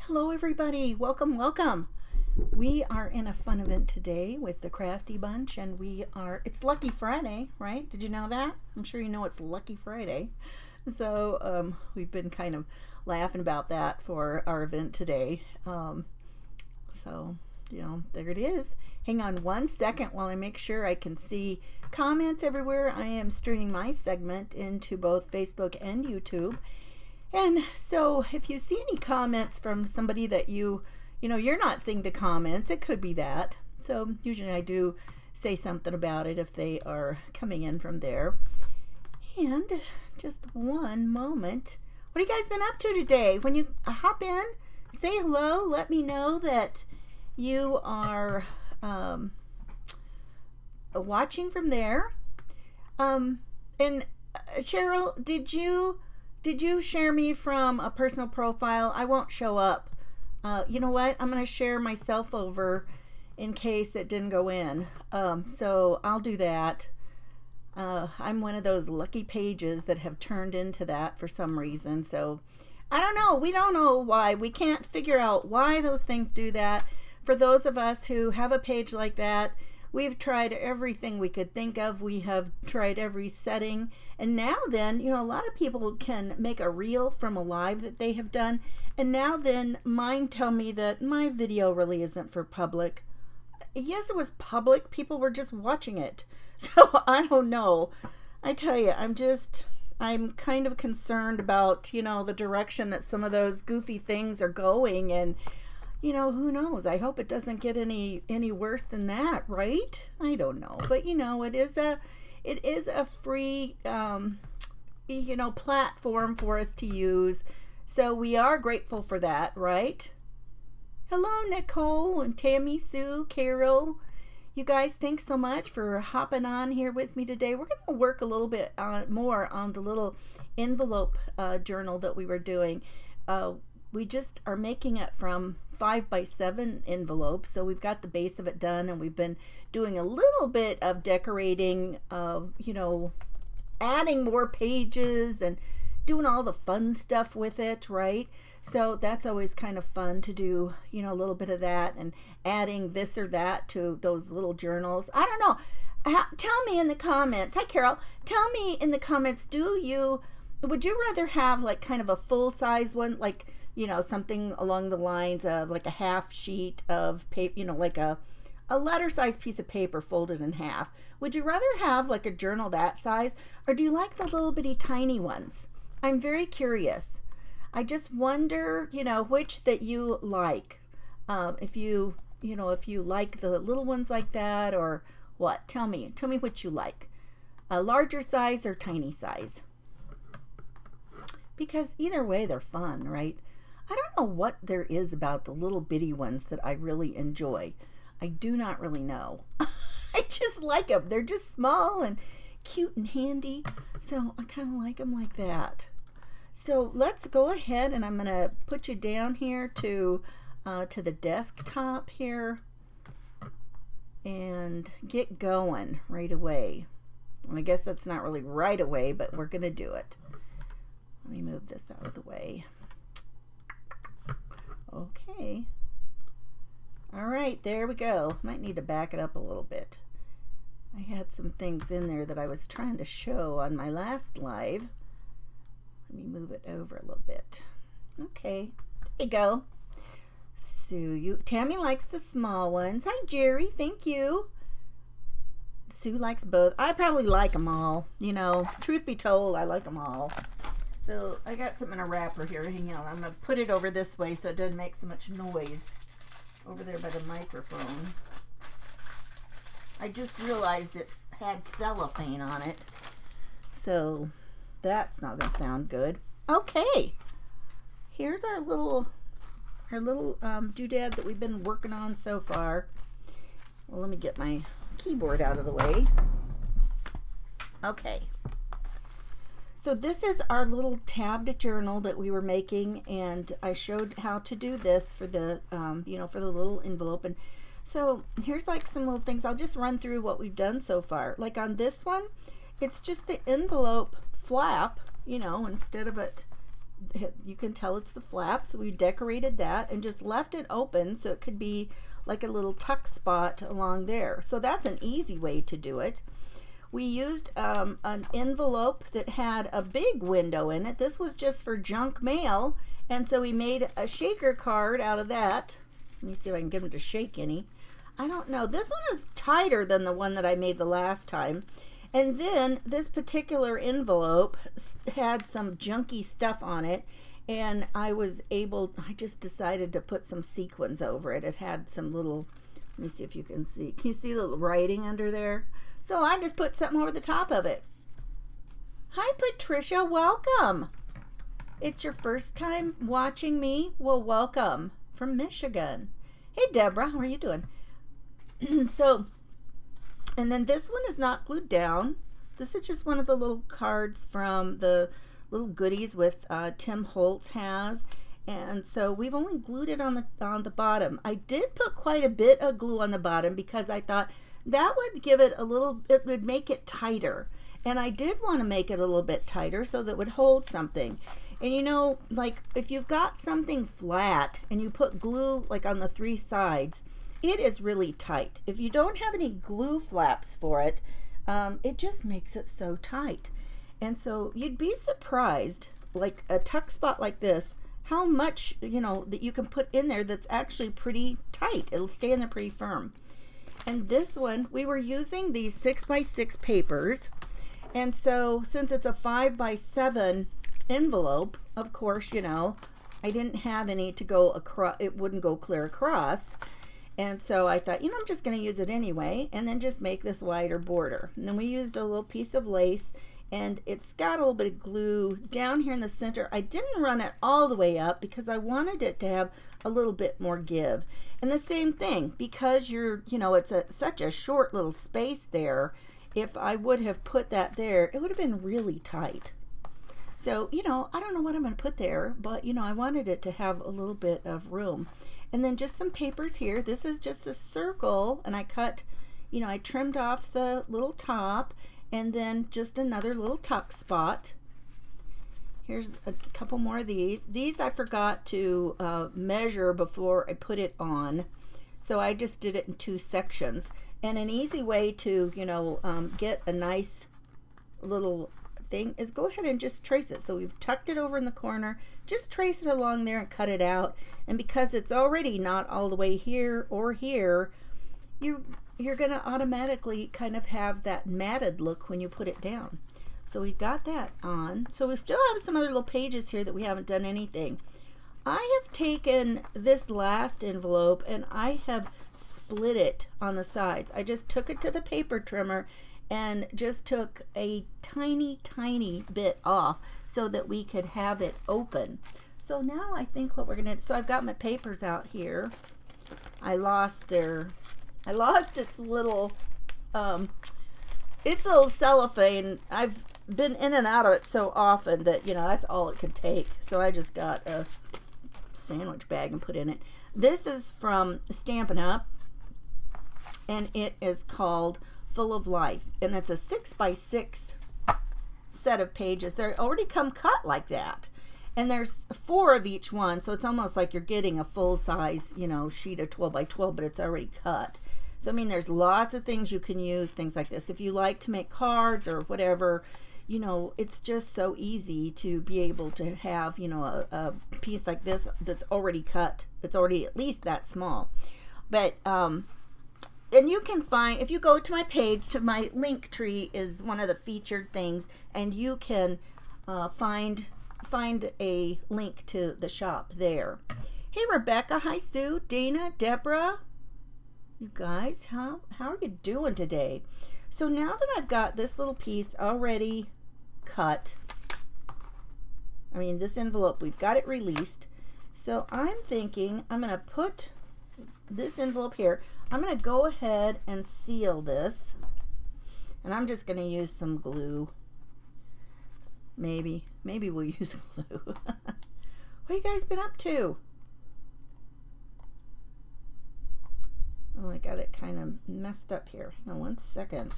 Hello everybody, welcome. We are in a fun event today with the Crafty Bunch, and it's Lucky Friday, right? Did you know that? I'm sure you know it's Lucky Friday. So we've been kind of laughing about that for our event today. There it is. Hang on one second while I make sure I can see comments everywhere. I am streaming my segment into both Facebook and YouTube. And so if you see any comments from somebody that you're not seeing the comments, it could be that. So usually I do say something about it if they are coming in from there. And just one moment. What have you guys been up to today? When you hop in, say hello. Let me know that you are watching from there. And Cheryl, did you share me from a personal profile? I won't show up. You know what? I'm going to share myself over in case it didn't go in. So I'll do that. I'm one of those lucky pages that have turned into that for some reason. So I don't know. We don't know why. We can't figure out why those things do that. For those of us who have a page like that, we've tried everything we could think of. We have tried every setting. And now then, a lot of people can make a reel from a live that they have done. And now then, mine tell me that my video really isn't for public. Yes, it was public. People were just watching it. So I don't know. I tell you, I'm kind of concerned about, the direction that some of those goofy things are going. And who knows? I hope it doesn't get any worse than that, right? I don't know, but it is a free platform for us to use, so we are grateful for that, right? Hello, Nicole and Tammy, Sue, Carol. You guys, thanks so much for hopping on here with me today. We're going to work a little bit more on the little envelope journal that we were doing. We just are making it from 5x7 envelopes, so we've got the base of it done, and we've been doing a little bit of decorating, adding more pages and doing all the fun stuff with it, right? So that's always kind of fun to do, a little bit of that and adding this or that to those little journals. I don't know. Tell me in the comments. Hi, Carol. Tell me in the comments, would you rather have like kind of a full size one, like something along the lines of like a half sheet of paper, like a letter size piece of paper folded in half? Would you rather have like a journal that size, or do you like the little bitty tiny ones? I'm very curious. I just wonder, which that you like. If you like the little ones like that, or what? Tell me what you like. A larger size or tiny size? Because either way, they're fun, right? I don't know what there is about the little bitty ones that I really enjoy. I do not really know. I just like them. They're just small and cute and handy. So I kind of like them like that. So let's go ahead, and I'm going to put you down here to the desktop here and get going right away. Well, I guess that's not really right away, but we're going to do it. Let me move this out of the way. Okay. All right, there we go. Might need to back it up a little bit. I had some things in there that I was trying to show on my last live. Let me move it over a little bit. Okay, there you go. Tammy likes the small ones. Hi, Jerry. Thank you. Sue likes both. I probably like them all. Truth be told, I like them all. So I got something in a wrapper here. Hang on. I'm going to put it over this way so it doesn't make so much noise over there by the microphone. I just realized it had cellophane on it. So that's not going to sound good. Okay. Here's our little doodad that we've been working on so far. Well, let me get my keyboard out of the way. Okay. So this is our little tabbed journal that we were making, and I showed how to do this for the, for the little envelope. And so here's like some little things. I'll just run through what we've done so far. Like on this one, it's just the envelope flap, instead of it you can tell it's the flap, so we decorated that and just left it open so it could be like a little tuck spot along there. So that's an easy way to do it. We used an envelope that had a big window in it. This was just for junk mail, and so we made a shaker card out of that. Let me see if I can get them to shake any. I don't know. This one is tighter than the one that I made the last time. And then this particular envelope had some junky stuff on it, and I just decided to put some sequins over it. It had some little, let me see if you can see. Can you see the little writing under there? So I just put something over the top of it. Hi, Patricia. Welcome. It's your first time watching me? Well, welcome from Michigan. Hey, Deborah. How are you doing? So, and then this one is not glued down. This is just one of the little cards from the little goodies with Tim Holtz has. And so we've only glued it on the bottom. I did put quite a bit of glue on the bottom because I thought that would give it it would make it tighter. And I did want to make it a little bit tighter so that it would hold something. And you know, like if you've got something flat and you put glue like on the 3 sides, it is really tight. If you don't have any glue flaps for it, it just makes it so tight. And so you'd be surprised, like a tuck spot like this, how much, you know, that you can put in there that's actually pretty tight. It'll stay in there pretty firm. And this one, we were using these 6x6 papers. And so since it's a 5x7 envelope, of course, you know, I didn't have any to go across, it wouldn't go clear across. And so I thought, you know, I'm just going to use it anyway, and then just make this wider border. And then we used a little piece of lace, and it's got a little bit of glue down here in the center. I didn't run it all the way up because I wanted it to have a little bit more give. And the same thing, because you know, it's such a short little space there, if I would have put that there, it would have been really tight. So, you know, I don't know what I'm going to put there, but, you know, I wanted it to have a little bit of room. And then just some papers here. This is just a circle, and I cut, you know, I trimmed off the little top, and then just another little tuck spot. Here's a couple more of these. These I forgot to measure before I put it on, so I just did it in 2 sections. And an easy way to, you know, get a nice little thing is go ahead and just trace it. So we've tucked it over in the corner, just trace it along there and cut it out. And because it's already not all the way here or here, you're going to automatically kind of have that matted look when you put it down. So we've got that on. So we still have some other little pages here that we haven't done anything. I have taken this last envelope and I have split it on the sides. I just took it to the paper trimmer and just took a tiny bit off so that we could have it open. So now I think what we're gonna, so I've got my papers out here. I lost its little cellophane. I've been in and out of it so often that, you know, that's all it could take. So I just got a sandwich bag and put in it. This is from Stampin' Up, and it is called Full of Life, and it's a 6x6 set of pages. They already come cut like that, and there's 4 of each one, so it's almost like you're getting a full size, you know, sheet of 12x12, but it's already cut. So I mean, there's lots of things you can use, things like this. If you like to make cards or whatever, you know, it's just so easy to be able to have, you know, a piece like this that's already cut. It's already at least that small. But and you can find, if you go to my page, to my link tree is one of the featured things, and you can find a link to the shop there. Hey Rebecca, hi Sue, Dana, Deborah, you guys, how are you doing today? So now that I've got this little piece already cut, I mean this envelope, we've got it released, so I'm thinking I'm going to put this envelope here. I'm going to go ahead and seal this, and I'm just going to use some glue. Maybe we'll use glue. What have you guys been up to? Oh, I got it kind of messed up here. Hang on one second.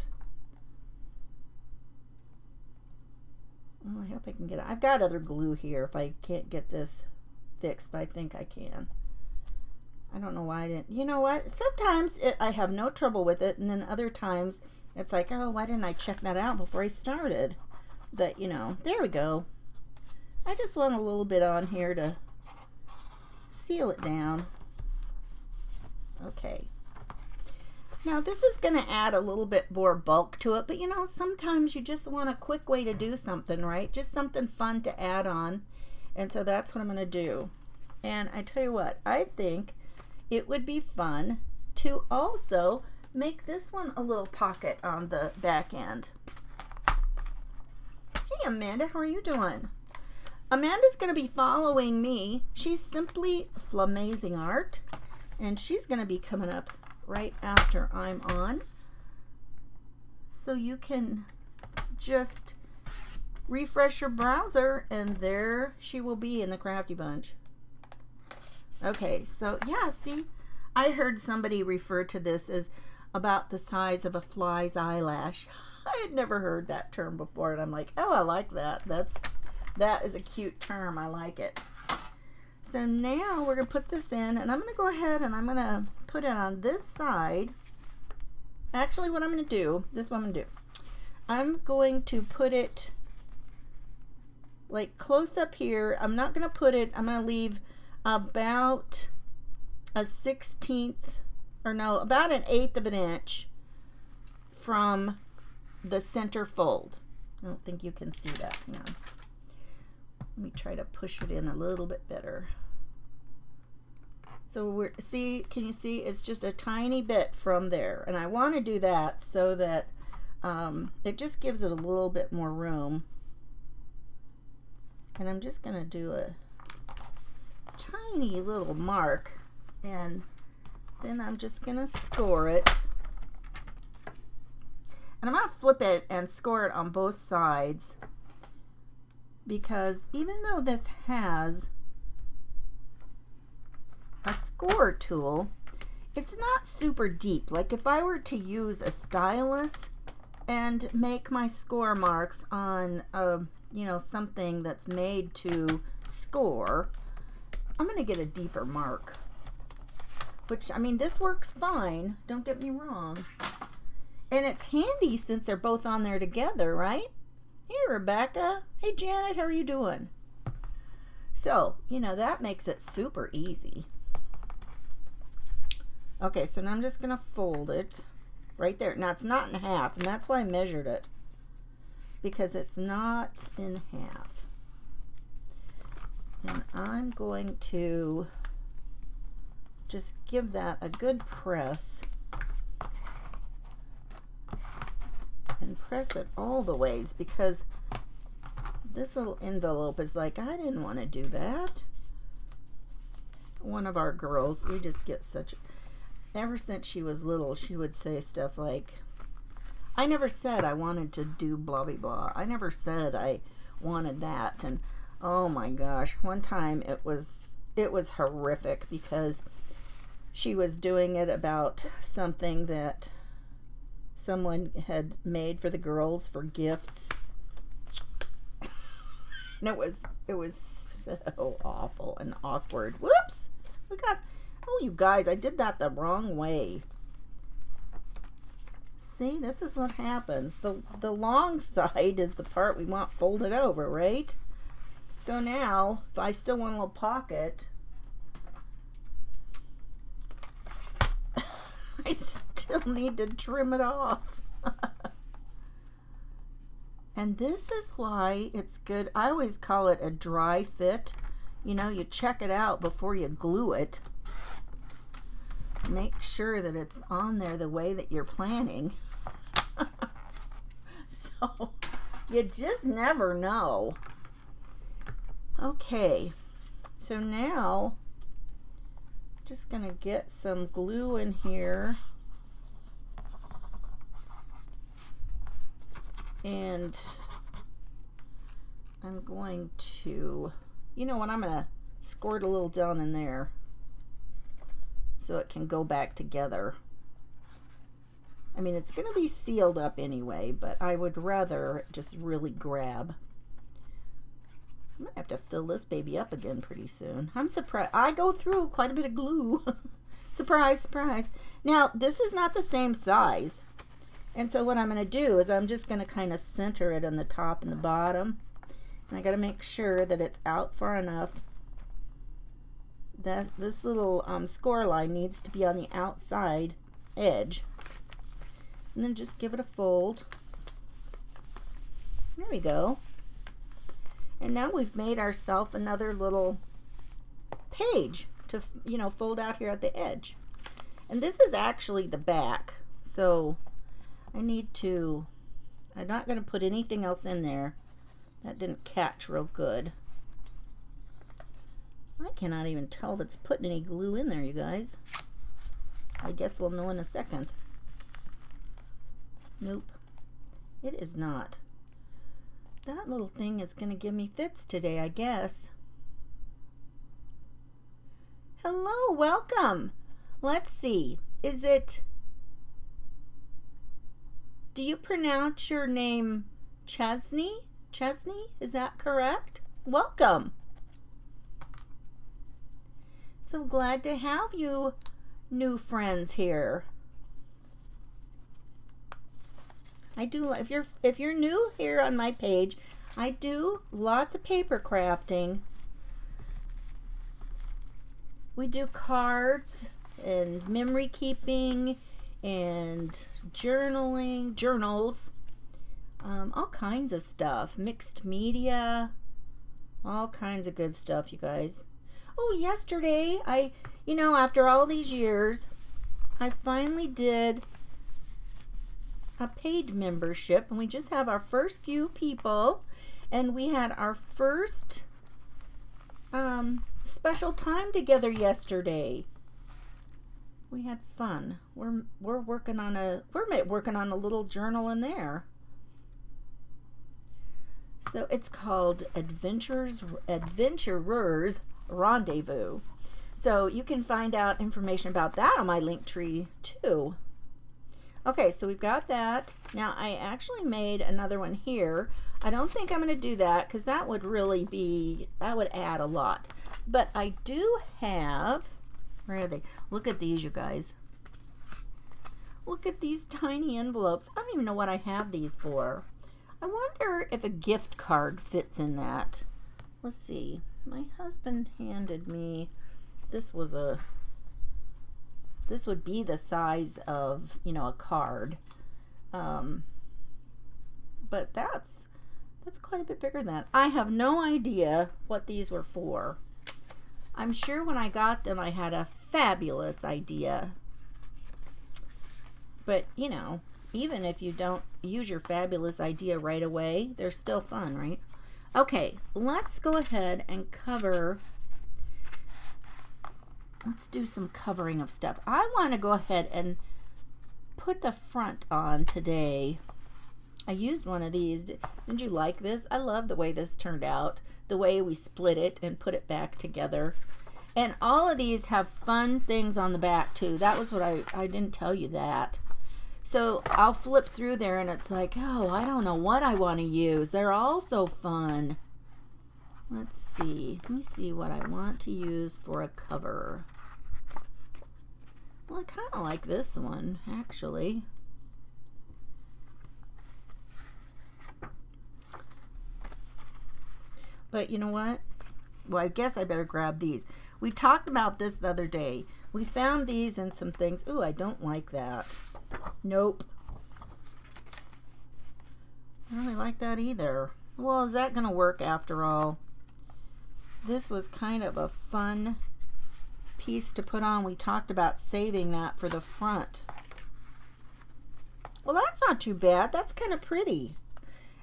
Oh, I hope I can get it. I've got other glue here if I can't get this fixed, but I think I can. I don't know why I didn't. You know what? Sometimes I have no trouble with it, and then other times it's like, oh, why didn't I check that out before I started? But, you know, there we go. I just want a little bit on here to seal it down. Okay. Now this is going to add a little bit more bulk to it, but you know, sometimes you just want a quick way to do something, right? Just something fun to add on. And so that's what I'm going to do. And I tell you what, I think it would be fun to also make this one a little pocket on the back end. Hey Amanda, how are you doing? Amanda's going to be following me. She's Simply Flamazing Art, and she's going to be coming up right after I'm on. So you can just refresh your browser and there she will be in the Crafty Bunch. Okay, so yeah, see, I heard somebody refer to this as about the size of a fly's eyelash. I had never heard that term before, and I'm like, oh, I like that. That is a cute term. I like it. So now we're going to put this in, and I'm going to go ahead and I'm going to put it on this side. Actually, what I'm going to do, this is what I'm going to do. I'm going to put it like close up here. I'm not going to put it, I'm going to leave about a 1/16, or no, about an 1/8 of an inch from the center fold. I don't think you can see that. Hang on. Let me try to push it in a little bit better. So we're, see, can you see? It's just a tiny bit from there. And I want to do that so that it just gives it a little bit more room. And I'm just going to do a tiny little mark. And then I'm just going to score it. And I'm going to flip it and score it on both sides. Because even though this has a score tool, it's not super deep. Like if I were to use a stylus and make my score marks on you know, something that's made to score, I'm going to get a deeper mark. Which, I mean, this works fine, don't get me wrong. And it's handy since they're both on there together, right? Hey Rebecca. Hey Janet, how are you doing? So, you know, that makes it super easy. Okay, so now I'm just going to fold it right there. Now it's not in half, and that's why I measured it. Because it's not in half. And I'm going to just give that a good press. And press it all the ways, because this little envelope is like, I didn't want to do that. One of our girls, we just get such, ever since she was little, she would say stuff like, I never said I wanted to do blah blah blah. I never said I wanted that. And oh my gosh, one time it was horrific, because she was doing it about something that someone had made for the girls for gifts. And it was so awful and awkward. Whoops! Oh you guys, I did that the wrong way. See, this is what happens. The long side is the part we want folded over, right? So now, if I still want a little pocket, I still need to trim it off. And this is why it's good. I always call it a dry fit. You know, you check it out before you glue it. Make sure that it's on there the way that you're planning. So you just never know. Okay, so now just gonna get some glue in here, and I'm going to, you know what, I'm gonna squirt a little down in there so it can go back together. I mean, it's going to be sealed up anyway, but I would rather just really grab. I'm gonna have to fill this baby up again pretty soon. I'm surprised. I go through quite a bit of glue. Surprise, surprise. Now, this is not the same size. And so what I'm gonna do is I'm just gonna kind of center it on the top and the bottom. And I gotta make sure that it's out far enough that this little score line needs to be on the outside edge. And then just give it a fold. There we go. And now we've made ourselves another little page to, you know, fold out here at the edge. And this is actually the back. So I need to, I'm not going to put anything else in there. That didn't catch real good. I cannot even tell if it's putting any glue in there, you guys. I guess we'll know in a second. Nope, it is not. That little thing is going to give me fits today, I guess. Hello, welcome. Let's see. Is it, do you pronounce your name Chesney? Chesney, is that correct? Welcome. So glad to have you new friends here. I do, if you're new here on my page, I do lots of paper crafting. We do cards and memory keeping and journaling, journals, all kinds of stuff, mixed media, all kinds of good stuff, you guys. Oh, yesterday, you know, after all these years, I finally did a paid membership, and we just have our first few people, and we had our first special time together yesterday. We had fun. We're working on a little journal in there. So it's called Adventurers Rendezvous. So you can find out information about that on my link tree too. Okay, so we've got that. Now I actually made another one here. I don't think I'm going to do that because that would add a lot. But I do have, where are they? Look at these, you guys. Look at these tiny envelopes. I don't even know what I have these for. I wonder if a gift card fits in that. Let's see. My husband handed me, this would be the size of, you know, a card. But that's quite a bit bigger than that. I have no idea what these were for. I'm sure when I got them I had a fabulous idea. But, you know, even if you don't use your fabulous idea right away, they're still fun, right? Okay, let's go ahead and cover. Let's do some covering of stuff. I want to go ahead and put the front on today. I used one of these. Didn't you like this? I love the way this turned out. The way we split it and put it back together. And all of these have fun things on the back too. That was what I didn't tell you that. So I'll flip through there and it's like, oh, I don't know what I want to use. They're all so fun. Let's see. Let me see what I want to use for a cover. Well, I kind of like this one, actually. But you know what? Well, I guess I better grab these. We talked about this the other day. We found these and some things. Ooh, I don't like that. Nope. I don't really like that either. Well, is that going to work after all? This was kind of a fun piece to put on. We talked about saving that for the front. Well, that's not too bad. That's kind of pretty.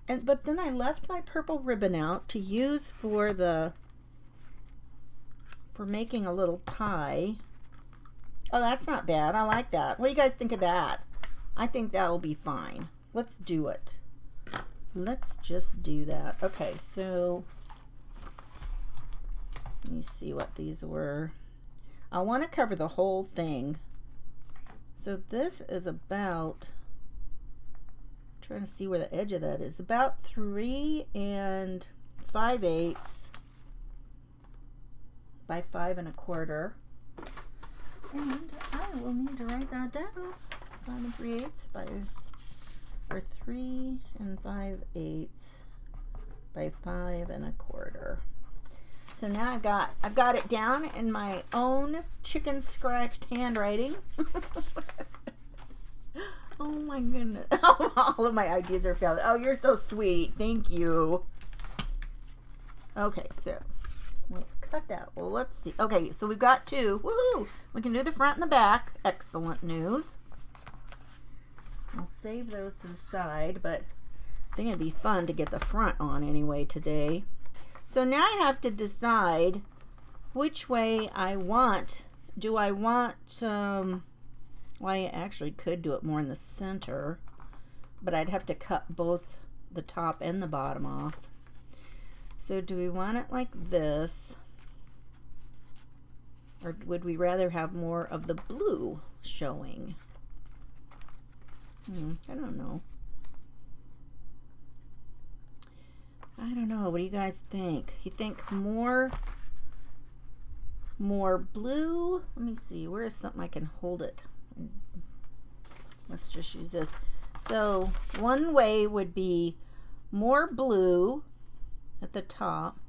But then I left my purple ribbon out to use for making a little tie. Oh, that's not bad. I like that. What do you guys think of that? I think that will be fine. Let's do it. Let's just do that. Okay, so let me see what these were. I want to cover the whole thing. So this is about, trying to see where the edge of that is, about 3 5/8 by 5 1/4. And I will need to write that down. 5 3/8 by, or 3 5/8 by 5 1/4. So now I've got it down in my own chicken scratched handwriting. Oh my goodness. All of my ideas are failed. Oh, you're so sweet. Thank you. Okay, so let's cut that. Well, let's see. Okay, so we've got 2. Woohoo! We can do the front and the back. Excellent news. I'll save those to the side, but I think it'd be fun to get the front on anyway today. So now I have to decide which way I want. Do I want, well, I actually could do it more in the center, but I'd have to cut both the top and the bottom off. So do we want it like this? Or would we rather have more of the blue showing? I don't know. I don't know. What do you guys think? You think more blue? Let me see. Where is something I can hold it? Let's just use this. So one way would be more blue at the top,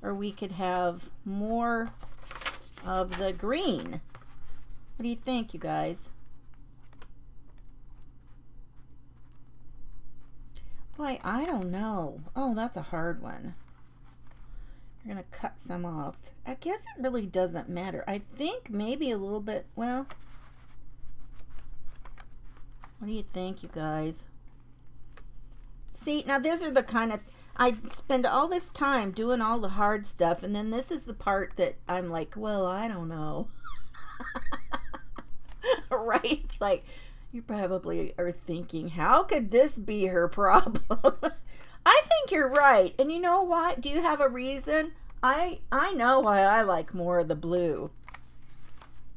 or we could have more of the green. What do you think, you guys? Boy, I don't know. Oh, that's a hard one. We're gonna cut some off. I guess it really doesn't matter. I think maybe a little bit, well, what do you think, you guys? See, now these are the kind of, I spend all this time doing all the hard stuff, and then this is the part that I'm like, well, I don't know. Right? It's like, you probably are thinking, how could this be her problem? I think you're right. And you know what? Do you have a reason? I know why I like more of the blue.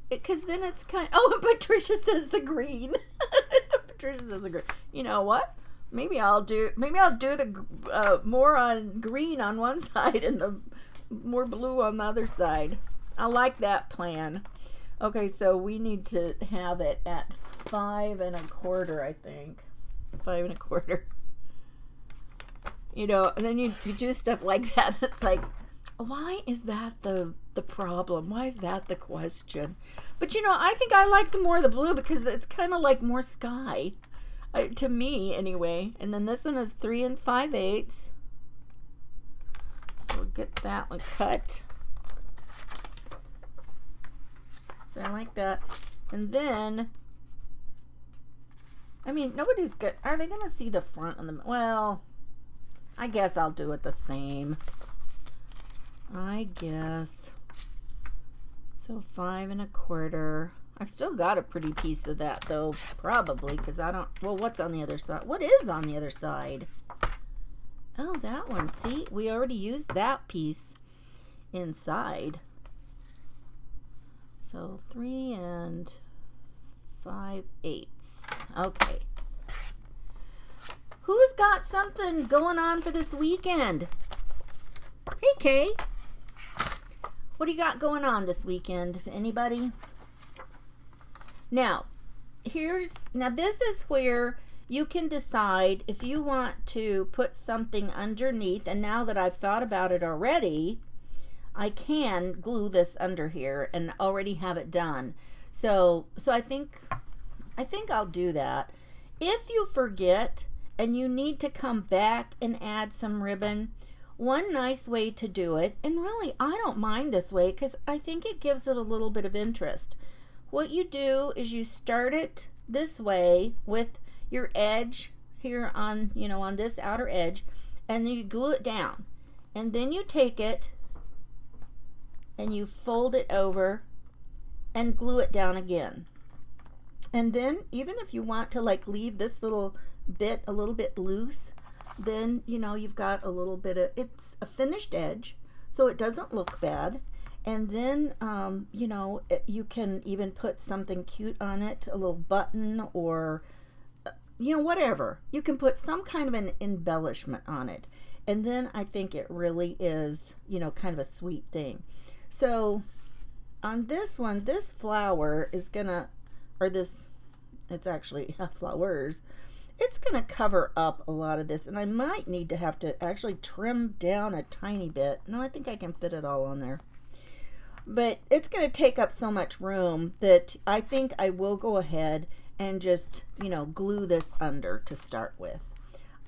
Because then it's kind of, oh, and Patricia says the green. Patricia says the green. You know what? Maybe I'll do the more on green on one side and the more blue on the other side. I like that plan. Okay, so we need to have it at 5 1/4, I think. 5 1/4. You know, and then you do stuff like that. It's like, why is that the problem? Why is that the question? But you know, I think I like the more of the blue because it's kind of like more sky. To me, anyway. And then this one is 3 5/8. So we'll get that one cut. So I like that. And then, I mean, nobody's good. Are they going to see the front and the, well, I guess I'll do it the same. I guess. So 5 1/4. I've still got a pretty piece of that though, probably, because I don't, well, what's on the other side? What is on the other side? Oh, that one. See, we already used that piece inside. So 3 5/8. Okay. Who's got something going on for this weekend? Hey, Kay. What do you got going on this weekend? Anybody? Now, this is where you can decide if you want to put something underneath. And now that I've thought about it already, I can glue this under here and already have it done. So I think I'll do that. If you forget and you need to come back and add some ribbon, one nice way to do it, and really I don't mind this way because I think it gives it a little bit of interest. What you do is you start it this way with your edge here on, on this outer edge, and then you glue it down. And then you take it and you fold it over and glue it down again. And then even if you want to like leave this little bit a little bit loose, then you've got a little bit of, it's a finished edge, so it doesn't look bad. And then you can even put something cute on it, a little button or whatever. You can put some kind of an embellishment on it, and then I think it really is kind of a sweet thing. So on this one, this flower is gonna, or this, it's actually flowers, it's gonna cover up a lot of this, and I might need to have to actually trim down a tiny bit. No, I think I can fit it all on there. But it's going to take up so much room that I think I will go ahead and just, glue this under to start with.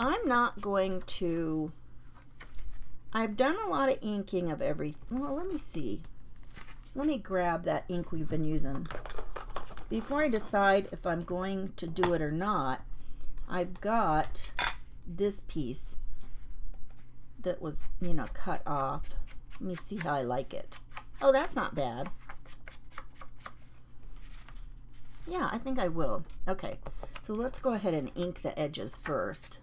I'm not going to, I've done a lot of inking of everything. Well, let me see. Let me grab that ink we've been using. Before I decide if I'm going to do it or not, I've got this piece that was, cut off. Let me see how I like it. Oh, that's not bad. Yeah, I think I will. Okay, so let's go ahead and ink the edges first.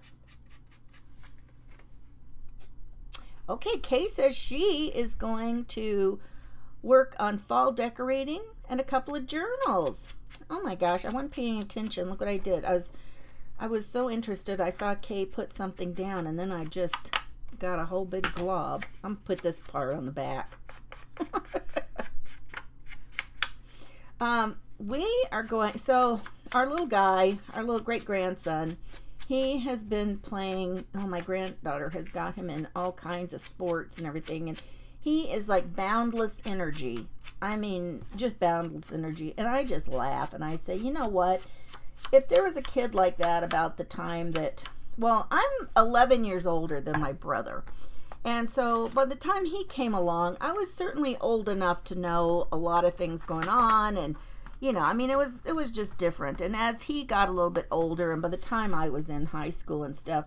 Okay, Kay says she is going to work on fall decorating and a couple of journals. Oh my gosh, I wasn't paying attention. Look what I did. I was so interested. I saw Kay put something down, and then I just got a whole big glob. I'm gonna put this part on the back. We are going, so our little guy, our little great-grandson, he has been playing, my granddaughter has got him in all kinds of sports and everything, and he is like boundless energy. I mean, just boundless energy. And I just laugh and I say, you know what? If there was a kid like that about the time that, well, I'm 11 years older than my brother. And so by the time he came along, I was certainly old enough to know a lot of things going on. And, I mean, it was just different. And as he got a little bit older, and by the time I was in high school and stuff,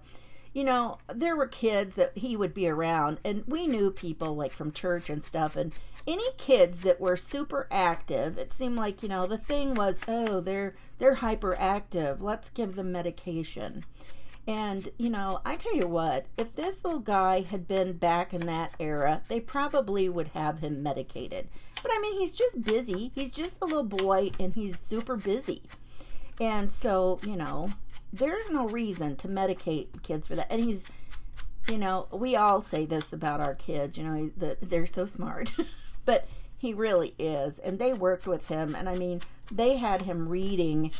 there were kids that he would be around. And we knew people like from church and stuff. And any kids that were super active, it seemed like, the thing was, oh, they're hyperactive. Let's give them medication. And, I tell you what, if this little guy had been back in that era, they probably would have him medicated. But I mean, he's just busy. He's just a little boy and he's super busy. And so, there's no reason to medicate kids for that. And he's, we all say this about our kids, that they're so smart. But he really is. And they worked with him. And I mean, they had him reading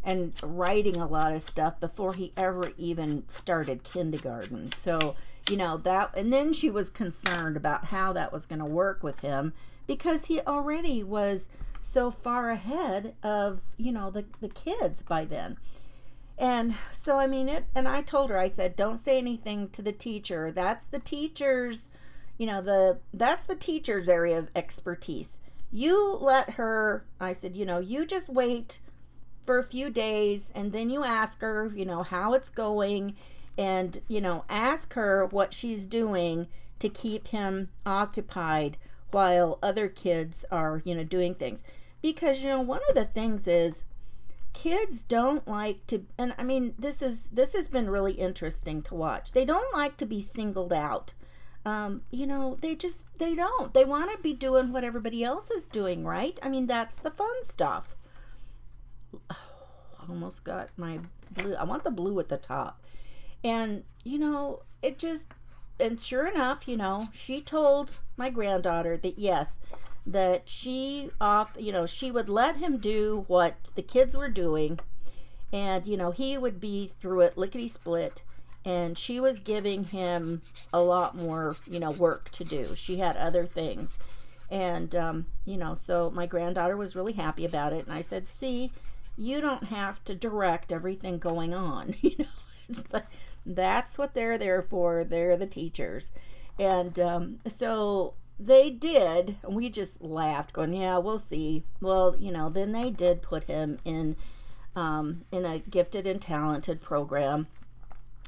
and writing a lot of stuff before he ever even started kindergarten. So, that, and then she was concerned about how that was going to work with him because he already was so far ahead of, the kids by then. And so, I mean, and I told her, I said, don't say anything to the teacher. That's the teacher's, that's the teacher's area of expertise. You let her, I said, you just wait for a few days and then you ask her, how it's going and, ask her what she's doing to keep him occupied while other kids are, doing things. Because, one of the things is kids don't like to, and I mean, this has been really interesting to watch. They don't like to be singled out. They don't. They want to be doing what everybody else is doing, right? I mean, that's the fun stuff. Oh, almost got my blue. I want the blue at the top. And, it just, and sure enough, she told my granddaughter that yes, that she would let him do what the kids were doing. And, he would be through it lickety split. And she was giving him a lot more, work to do. She had other things. And, so my granddaughter was really happy about it. And I said, see, you don't have to direct everything going on. It's like, that's what they're there for. They're the teachers. And so they did. And we just laughed going, yeah, we'll see. Well, then they did put him in a gifted and talented program.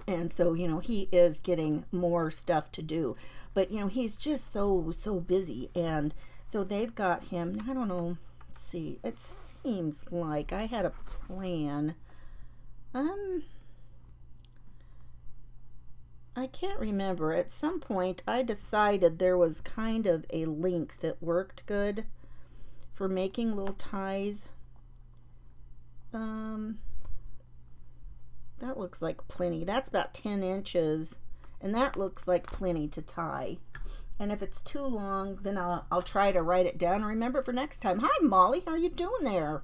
And so, he is getting more stuff to do. But, he's just so busy. And so they've got him, I don't know, let's see, it seems like I had a plan. I can't remember. At some point, I decided there was kind of a link that worked good for making little ties. That looks like plenty. That's about 10 inches. And that looks like plenty to tie. And if it's too long, then I'll try to write it down and remember it for next time. Hi, Molly. How are you doing there?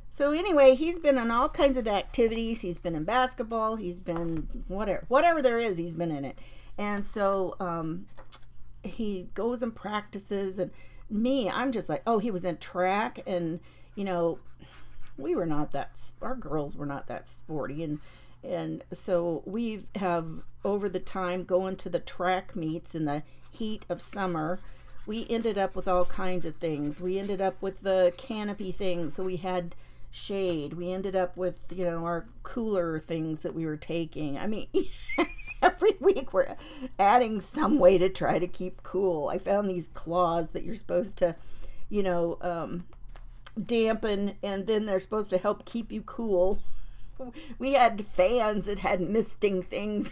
So anyway, he's been on all kinds of activities. He's been in basketball. He's been whatever there is, he's been in it. And so he goes and practices. And me, I'm just like, oh, he was in track. And, you know, our girls were not that sporty. And so we have, over the time, going to the track meets in the heat of summer, we ended up with all kinds of things. We ended up with the canopy things, so we had shade. We ended up with, you know, our cooler things that we were taking. I mean, every week we're adding some way to try to keep cool. I found these claws that you're supposed to, you know, dampen, and then they're supposed to help keep you cool. We had fans that had misting things.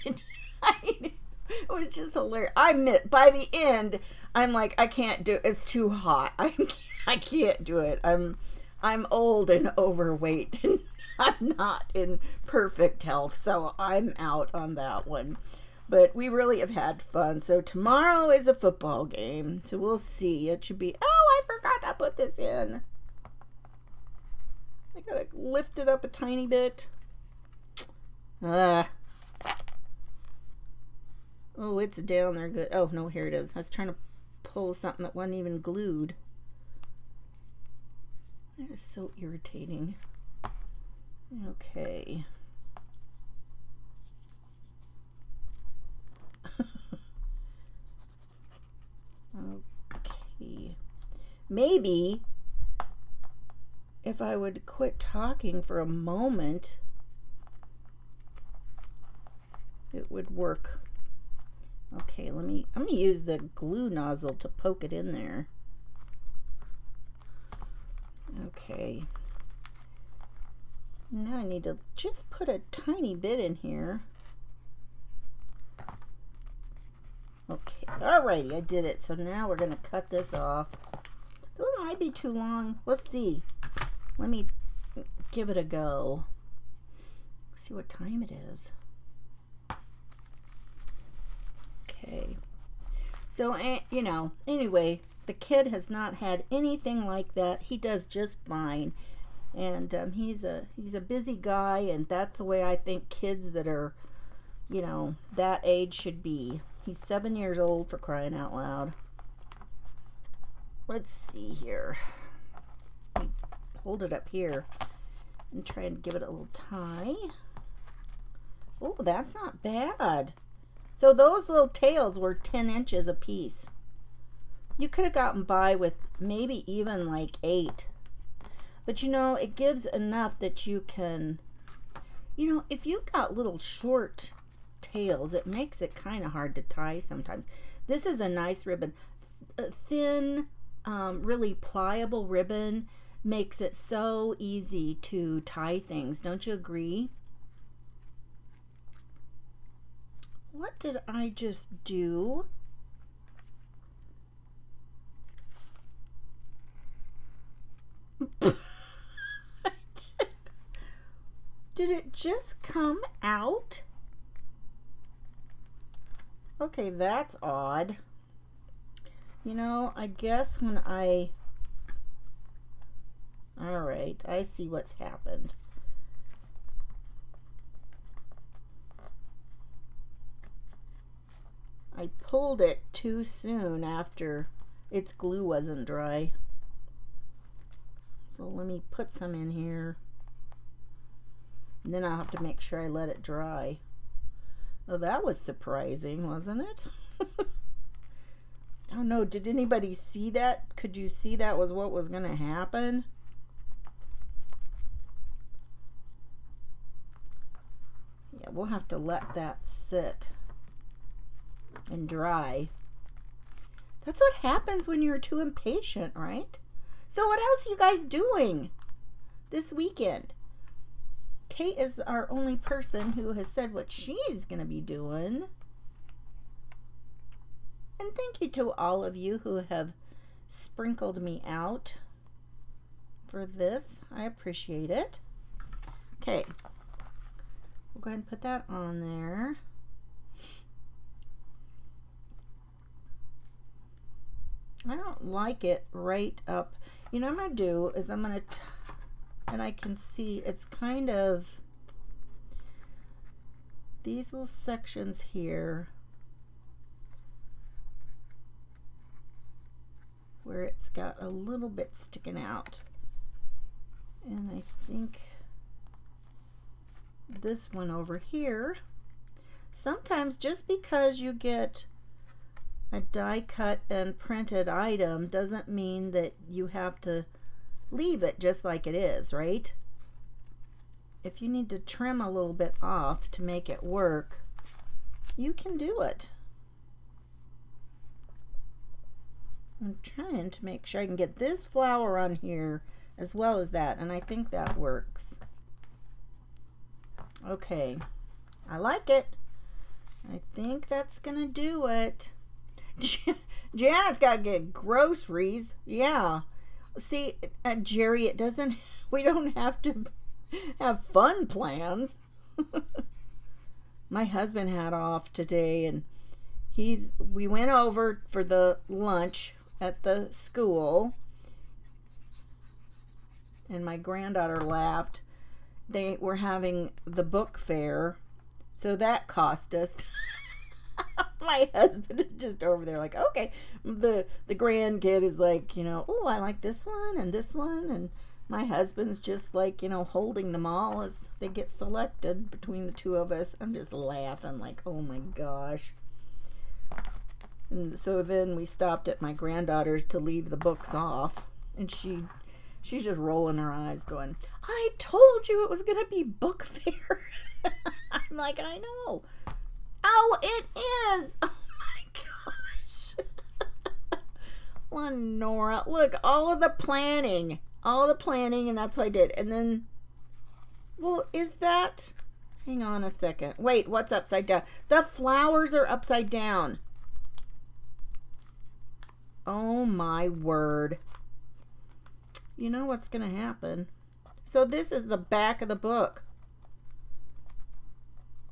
I mean, it was just hilarious. By the end, I'm like, I can't do it. It's too hot. I can't do it. I'm old and overweight, and I'm not in perfect health, so I'm out on that one. But we really have had fun. So tomorrow is a football game, so we'll see. It should be. Oh, I forgot to put this in. I gotta lift it up a tiny bit. Oh, it's down there good. Oh, no, here it is. I was trying to pull something that wasn't even glued. That is so irritating. Okay. Okay. Maybe if I would quit talking for a moment, it would work. Okay, I'm gonna use the glue nozzle to poke it in there. Okay. Now I need to just put a tiny bit in here. Okay, alrighty, I did it. So now we're gonna cut this off. So it might be too long. Let's see. Let me give it a go. See what time it is. Okay. So, you know, anyway, the kid has not had anything like that. He does just fine. And he's a busy guy, and that's the way I think kids that are, you know, that age should be. He's 7 years old, for crying out loud. Let's see here. Let me hold it up here and try and give it a little tie. Oh, that's not bad. So those little tails were 10 inches a piece. You could have gotten by with maybe even like 8. But you know, it gives enough that you can, you know, if you've got little short tails, it makes it kind of hard to tie sometimes. This is a nice ribbon. A thin, really pliable ribbon makes it so easy to tie things. Don't you agree? What did I just do? Did it just come out? Okay, that's odd. You know, I guess when Alright, I see what's happened. I pulled it too soon after its glue wasn't dry. So let me put some in here. And then I'll have to make sure I let it dry. Well, that was surprising, wasn't it? Oh no, did anybody see that? Could you see that was what was going to happen? Yeah, we'll have to let that sit and dry. That's what happens when you're too impatient, right? So what else are you guys doing this weekend? Kate is our only person who has said what she's going to be doing. And thank you to all of you who have sprinkled me out for this. I appreciate it. Okay. We'll go ahead and put that on there. I don't like it right up. You know what I'm going to do is I'm going to, and I can see it's kind of these little sections here where it's got a little bit sticking out. And I think this one over here, sometimes just because you get a die cut and printed item doesn't mean that you have to leave it just like it is, right? If you need to trim a little bit off to make it work, you can do it. I'm trying to make sure I can get this flower on here as well as that, and I think that works. Okay, I like it. I think that's gonna do it. Janet's got to get groceries. Yeah. See, Jerry, it doesn't, we don't have to have fun plans. My husband had off today, and we went over for the lunch at the school, and my granddaughter laughed. They were having the book fair, so that cost us. My husband is just over there like, okay. The grandkid is like, you know, oh, I like this one and this one, and my husband's just like, you know, holding them all as they get selected between the two of us. I'm just laughing like, oh my gosh. And so then we stopped at my granddaughter's to leave the books off, and she's just rolling her eyes going, I told you it was gonna be book fair. I'm like, I know. Oh, it is. Oh my gosh. Lenora, look, all the planning, and that's what I did. And then, well, is that, hang on a second. Wait, what's upside down? The flowers are upside down. Oh my word. You know what's going to happen. So this is the back of the book.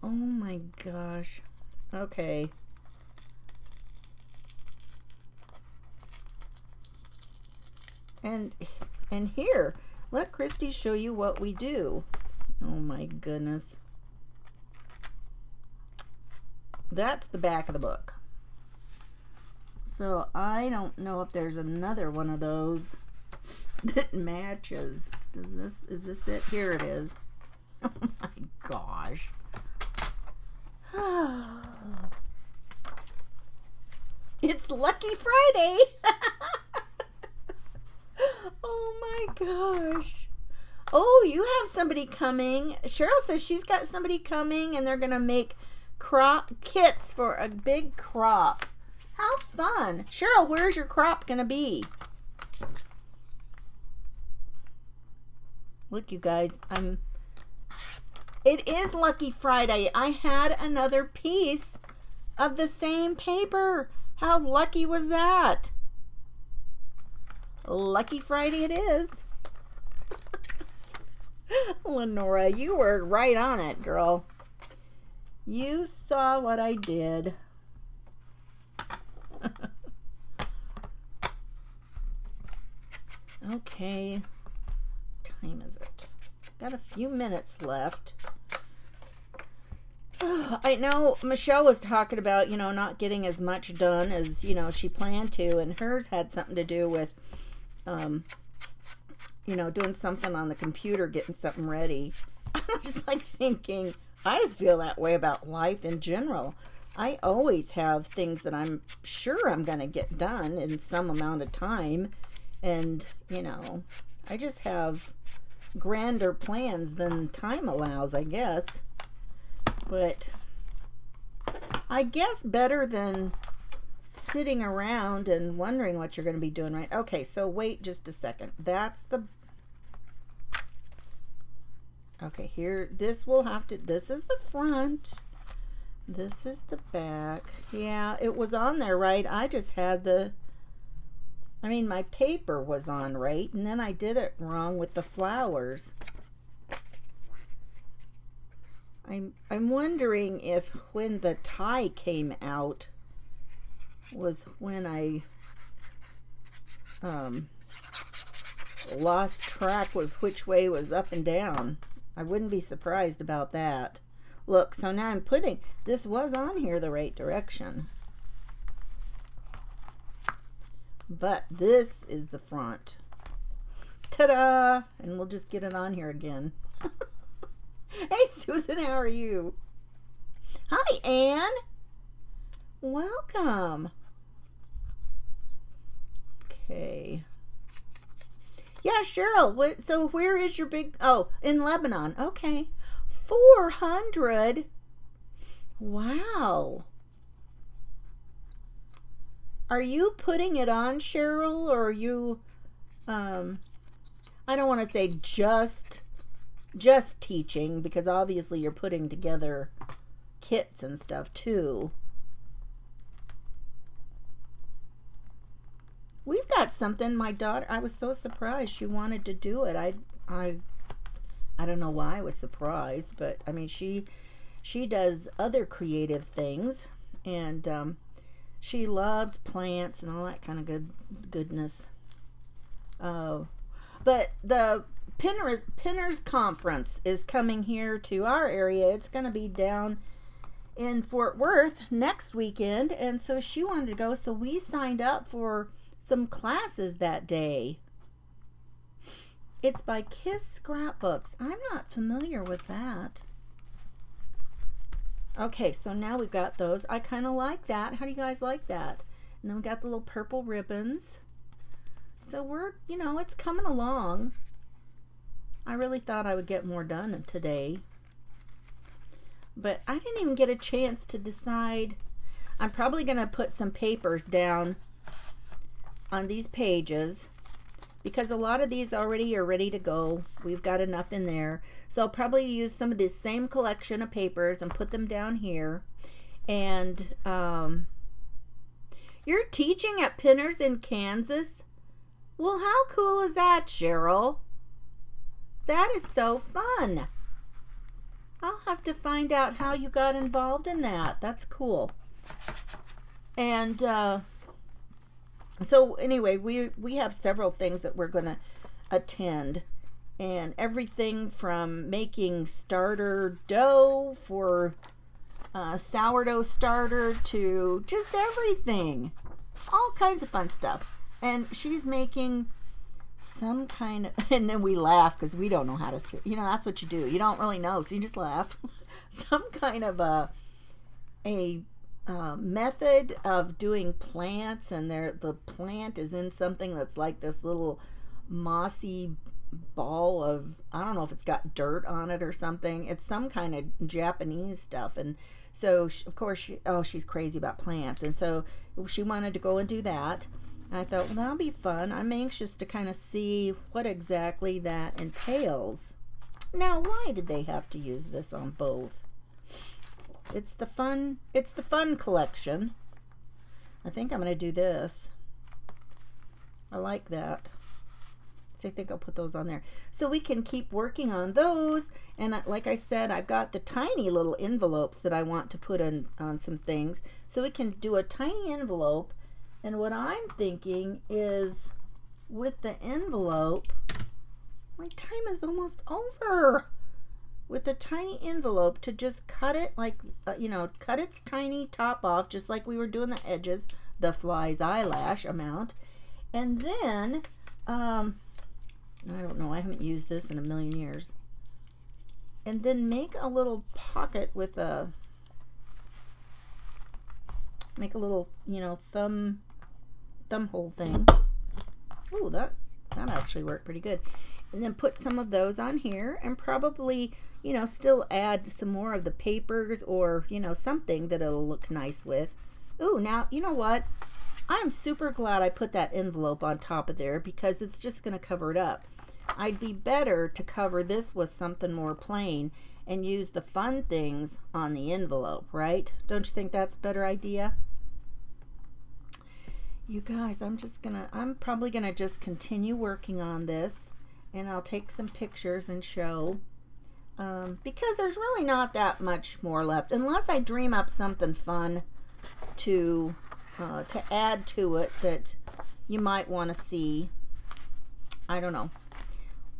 Oh my gosh. Okay. And here, let Christy show you what we do. Oh my goodness. That's the back of the book. So I don't know if there's another one of those that matches. Is this it? Here it is. Oh my gosh. It's Lucky Friday. Oh my gosh. Oh, you have somebody coming. Cheryl says she's got somebody coming, and they're gonna make crop kits for a big crop. How fun. Cheryl, where's your crop gonna be? Look, you guys, it is Lucky Friday. I had another piece of the same paper. How lucky was that? Lucky Friday it is. Lenora, you were right on it, girl. You saw what I did. Okay. What time is it? Got a few minutes left. I know Michelle was talking about, you know, not getting as much done as, you know, she planned to, and hers had something to do with, you know, doing something on the computer, getting something ready. I was just like thinking, I just feel that way about life in general. I always have things that I'm sure I'm going to get done in some amount of time, and, you know, I just have grander plans than time allows, I guess. But I guess better than sitting around and wondering what you're going to be doing, right? Okay, so wait just a second. That's the... Okay, here, this will have to... This is the front. This is the back. Yeah, it was on there, right? I just had the... I mean, my paper was on right, and then I did it wrong with the flowers. I'm wondering if when the tie came out was when I lost track was which way was up and down. I wouldn't be surprised about that. Look, so now I'm putting, this was on here the right direction. But this is the front. Ta-da! And we'll just get it on here again. Hey, Susan, how are you? Hi, Anne. Welcome. Okay. Yeah, Cheryl. So where is your big... Oh, in Lebanon. Okay. 400. Wow. Are you putting it on, Cheryl, or are you... I don't want to say just teaching, because obviously you're putting together kits and stuff too. We've got something. My daughter, I was so surprised she wanted to do it. I don't know why I was surprised, but I mean she does other creative things, and she loves plants and all that kind of goodness. But the Pinners Conference is coming here to our area. It's going to be down in Fort Worth next weekend, and so she wanted to go, so we signed up for some classes that day. It's by Kiss Scrapbooks. I'm not familiar with that. Okay, so now we've got those. I kind of like that. How do you guys like that? And then we got the little purple ribbons. So we're, you know, it's coming along. I really thought I would get more done today, but I didn't even get a chance to decide. I'm probably going to put some papers down on these pages because a lot of these already are ready to go. We've got enough in there. So I'll probably use some of this same collection of papers and put them down here. And you're teaching at Pinners in Kansas? Well, how cool is that, Cheryl? That is so fun. I'll have to find out how you got involved in that. That's cool. And so anyway, we have several things that we're going to attend, and everything from making starter dough for sourdough starter to just everything. All kinds of fun stuff. And she's making some kind of, and then we laugh because we don't know how to say, you know, that's what you do. You don't really know, so you just laugh. Some kind of a method of doing plants, and the plant is in something that's like this little mossy ball of, I don't know if it's got dirt on it or something. It's some kind of Japanese stuff. And so of course she's crazy about plants, and so she wanted to go and do that. And I thought, well, that'll be fun. I'm anxious to kind of see what exactly that entails. Now, why did they have to use this on both? It's the fun collection. I think I'm going to do this. I like that. So I think I'll put those on there. So we can keep working on those. And like I said, I've got the tiny little envelopes that I want to put on some things. So we can do a tiny envelope. And what I'm thinking is, with the envelope, my time is almost over. With a tiny envelope, to just cut it like, you know, cut its tiny top off, just like we were doing the edges, the fly's eyelash amount. And then, I don't know, I haven't used this in a million years. And then make a little pocket with make a little, you know, thumb hole thing. Ooh, that actually worked pretty good. And then put some of those on here, and probably, you know, still add some more of the papers, or, you know, something that it'll look nice with. Ooh, now, you know what? I'm super glad I put that envelope on top of there, because it's just going to cover it up. I'd be better to cover this with something more plain and use the fun things on the envelope, right? Don't you think that's a better idea? You guys, I'm probably gonna just continue working on this, and I'll take some pictures and show, because there's really not that much more left, unless I dream up something fun to add to it that, you might want to see. I don't know.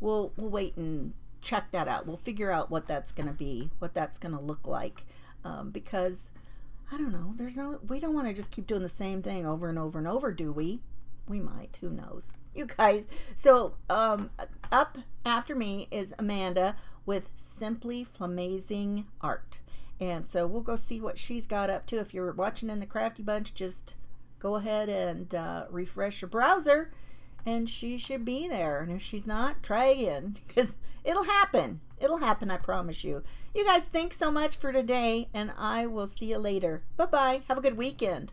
We'll wait and check that out. We'll figure out what that's going to be, what that's going to look like, because I don't know. We don't want to just keep doing the same thing over and over and over, do we? We might. Who knows? You guys. So up after me is Amanda with Simply Flamazing Art. And so we'll go see what she's got up to. If you're watching in the Crafty Bunch, just go ahead and refresh your browser, and she should be there. And if she's not, try again, because it'll happen. It'll happen, I promise you. You guys, thanks so much for today, and I will see you later. Bye-bye. Have a good weekend.